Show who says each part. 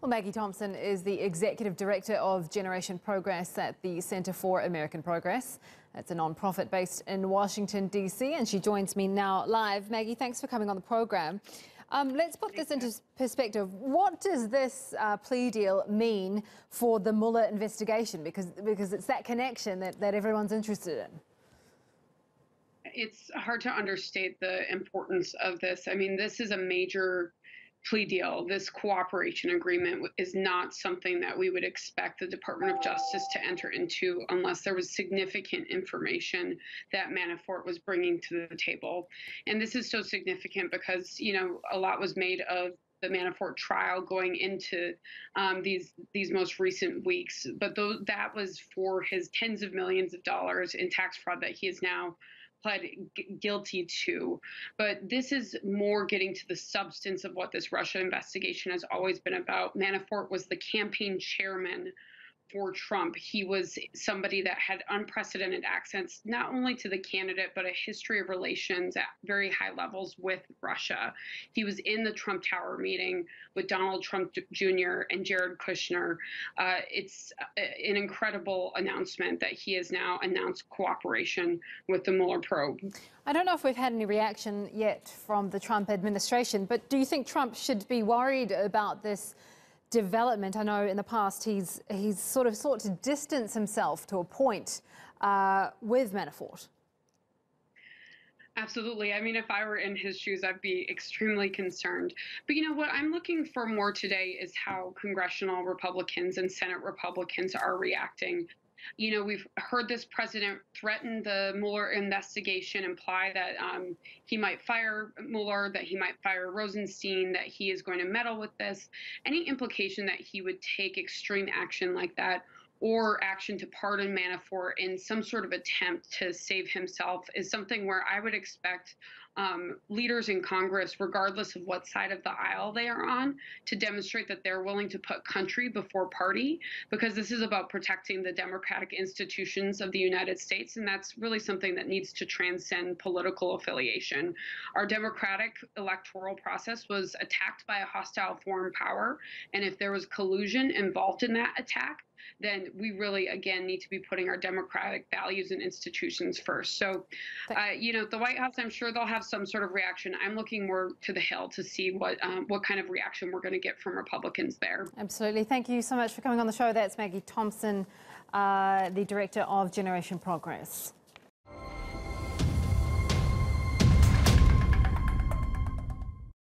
Speaker 1: Well, Maggie Thompson is the Executive Director of Generation Progress at the Center for American Progress. It's a non-profit based in Washington, D.C., and she joins me now live. Maggie, thanks for coming on the program. Let's put this into perspective. What does this plea deal mean for the Mueller investigation? Because it's that connection that everyone's interested in.
Speaker 2: It's hard to understate the importance of this. I mean, this is a major plea deal. This cooperation agreement is not something that we would expect the Department of Justice to enter into unless there was significant information that Manafort was bringing to the table. And this is so significant because, you know, a lot was made of the Manafort trial going into these most recent weeks. But that was for his tens of millions of dollars in tax fraud that he is now pled guilty to. But this is more getting to the substance of what this Russia investigation has always been about. Manafort was the campaign chairman for Trump. He was somebody that had unprecedented access, not only to the candidate, but a history of relations at very high levels with Russia. He was in the Trump Tower meeting with Donald Trump Jr. and Jared Kushner. It's an incredible announcement that he has now announced cooperation with the Mueller probe.
Speaker 1: I don't know if we've had any reaction yet from the Trump administration, but do you think Trump should be worried about this development? I know in the past he's sort of sought to distance himself to a point with Manafort.
Speaker 2: Absolutely. I mean, if I were in his shoes, I'd be extremely concerned. But you know what I'm looking for more today is how congressional Republicans and Senate Republicans are reacting. You know, we've heard this president threaten the Mueller investigation, imply that he might fire Mueller, that he might fire Rosenstein, that he is going to meddle with this. Any implication that he would take extreme action like that, or action to pardon Manafort in some sort of attempt to save himself, is something where I would expect leaders in Congress, regardless of what side of the aisle they are on, to demonstrate that they're willing to put country before party, because this is about protecting the democratic institutions of the United States, and that's really something that needs to transcend political affiliation. Our democratic electoral process was attacked by a hostile foreign power, and if there was collusion involved in that attack, then we really, again, need to be putting our democratic values and institutions first. So, you know, the White House, I'm sure they'll have some sort of reaction. I'm looking more to the Hill to see what kind of reaction we're going to get from Republicans there.
Speaker 1: Absolutely. Thank you so much for coming on the show. That's Maggie Thompson, the Director of Generation Progress.